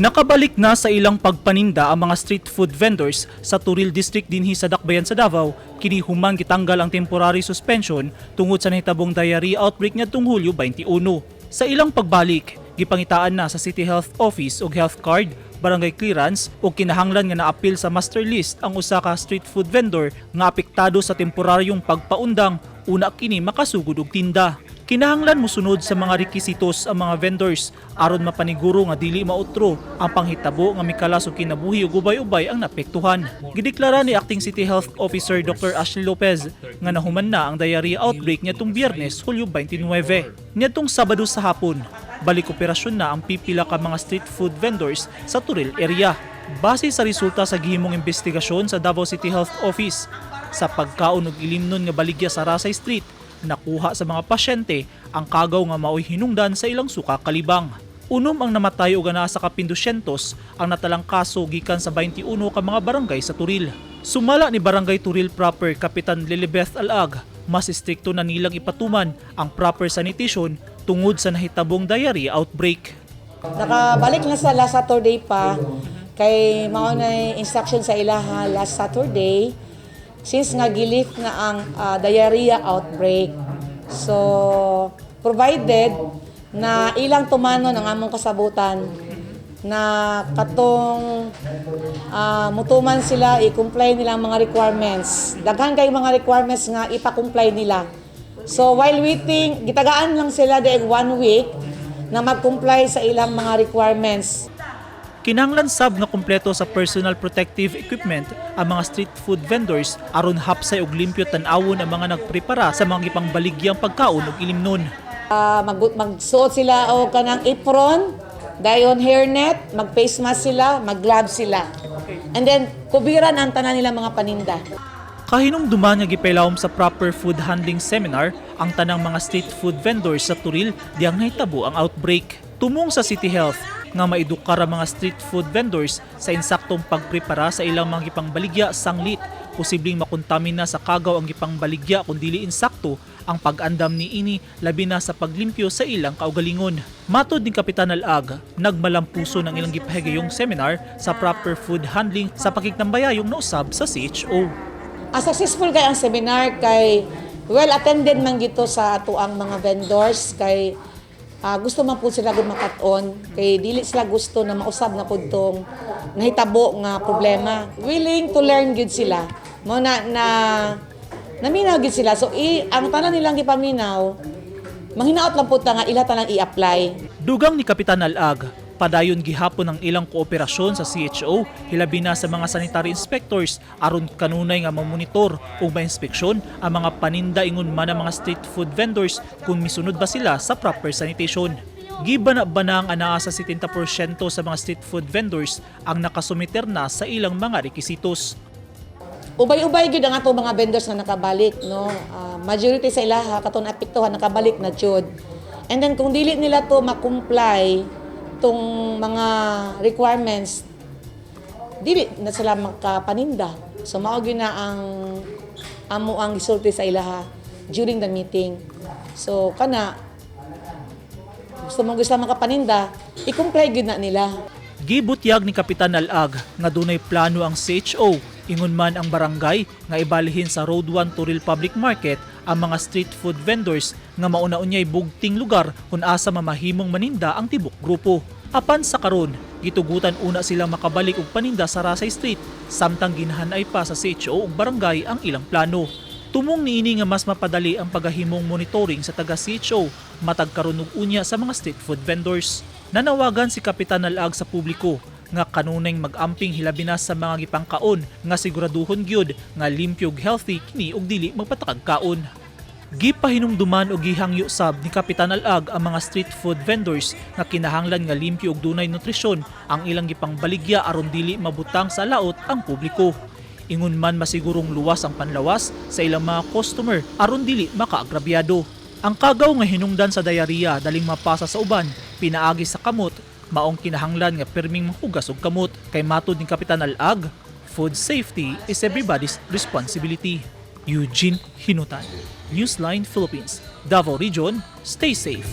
Nakabalik na sa ilang pagpaninda ang mga street food vendors sa Turil District dinhi sa Dakbayan sa Davao, kini human gitanggal ang temporary suspension tungod sa nahitabong diarrhea outbreak niadtong Hulyo 21. Sa ilang pagbalik, gipangitaan na sa City Health Office og health card, barangay clearance o kinahanglan nga naapil sa master list ang usa ka street food vendor nga apektado sa temporaryong pagpaundang una kini makasugod og tinda. Kinahanglan mosunod sa mga rekisitos ang mga vendors aron mapaniguro nga dili mautro ang panghitabo nga mikalas og kinabuhi ug ubay-ubay ang naapektuhan. Gideklara ni Acting City Health Officer Dr. Ashley Lopez nga nahuman na ang diarrhea outbreak niadtong Biyernes, Hulyo 29. Niadtong Sabado sa hapon, balik operasyon na ang pipila ka mga street food vendors sa Turil area. Base sa resulta sa gihimong investigasyon sa Davao City Health Office, sa pagkaon og ilimnon nga baligya sa Rasay Street, nakuha sa mga pasyente ang kagaw nga maoy hinungdan sa ilang suka kalibang. Unom ang namatay ug anaa sa kapin 200 ang natalang kaso gikan sa 21 ka mga barangay sa Turil. Sumala ni Barangay Turil proper Kapitan Lilibeth Alag, mas istrikto na nilang ipatuman ang proper sanitation tungod sa nahitabong diarrhea outbreak. Nakabalik na sa last Saturday pa kay mao na instruction sa ilaha last Saturday since nga gilift na ang diarrhea outbreak. So, provided na ilang tumanon ang among kasabutan na katong mutuman sila i-comply nila ang mga requirements. Daghan kay mga requirements nga ipa-comply nila. So, while waiting, gitagaan lang sila daig 1 week na mag-comply sa ilang mga requirements. Kinahanglan sab nga kumpleto sa personal protective equipment ang mga street food vendors aron hapsay og limpyo tan-awon ang mga nagprepara sa mga gipangbaligyang pagkaon ug ilimnon. Magsuot sila o kanang apron, dayon hairnet, mag-face mask sila, mag-gloves sila. And then kubiran ang tanan nila mga paninda. Kahinumduman nga gipailawom sa proper food handling seminar ang tanang mga street food vendors sa Turil diyang nahitabo ang outbreak. Tumong sa City Health nga maedukar ang mga street food vendors sa insaktong pagprepara sa ilang mga gipangbaligya sanglit. Posibleng makontamina sa kagaw ang gipangbaligya kung dili insakto ang pag-andam ni ini labi na sa paglimpyo sa ilang kaugalingon. Matod ni Kapitan Alag, nagmalampuso ng ilang gipahigayong seminar sa proper food handling sa pakiktambayayong nausab sa CHO. Successful kay ang seminar kay well attended man gito sa ato ang mga vendors kay gusto man po sila gud makat-on kay dili sila gusto na mausab na pud tong nahitabo nga problema. Willing to learn gud sila. Mo naminaw gud sila. So ang tanan nilang gipaminaw, manghinaot lang pud nga ila tanang i-apply. Dugang ni Kapitan Alag, padayon gihapon ang ilang kooperasyon sa CHO hilabi na sa mga sanitary inspectors aron kanunay nga mamonitor o ma-inspeksyon ang mga paninda ingon man ang mga street food vendors kung misunod ba sila sa proper sanitation. Gibana-bana ang anaa sa 70% sa mga street food vendors ang nakasumiter na sa ilang mga rekisitos. Ubay-ubay gyud ang ato mga vendors nga nakabalik, no. Majority sa ilaha katon apektuhan nakabalik na jud. And then kung dili nila to ma-comply tong mga requirements, dili na sila makapaninda. So mao gyud na ang amo ang gisulti sa ilaha during the meeting. So kana gusto makapaninda, i-comply gyud na nila. Gibutyag ni Kapitan Alag nga dunay plano ang CHO ingon man ang barangay nga ibalihin sa Road 1 Turil Public Market ang mga street food vendors nga mauna-unyay bugting lugar kung asa mamahimong maninda ang tibok grupo. Apan sa karon, gitugutan una silang makabalik og paninda sa Rasay Street samtang ginhanay pa sa CHO ug barangay ang ilang plano. Tumong niini nga mas mapadali ang pagahimong monitoring sa taga CHO matag karon og unya sa mga street food vendors. Nanawagan si Kapitan Alag sa publiko nga kanunay mag-amping hilabi na sa mga gipangkaon nga siguraduhon gyud nga limpyo ug healthy kini og dili magpatakag kaon. Gipahinumduman o gihangyo sab ni Kapitan Alag ang mga street food vendors nga kinahanglan nga limpyo ug dunay nutrisyon ang ilang gipangbaligya aron dili mabutang sa laot ang publiko. Ingon man masigurong luwas ang panlawas sa ilang mga customer aron dili makaagrabyado. Ang kagaw nga hinungdan sa diarrhea daling mapasa sa uban, pinaagi sa kamot, maong kinahanglan nga perming mahugas og kamot. Kay matod ni Kapitan Alag, food safety is everybody's responsibility. Eugene Hinutan, Newsline Philippines, Davao Region, stay safe.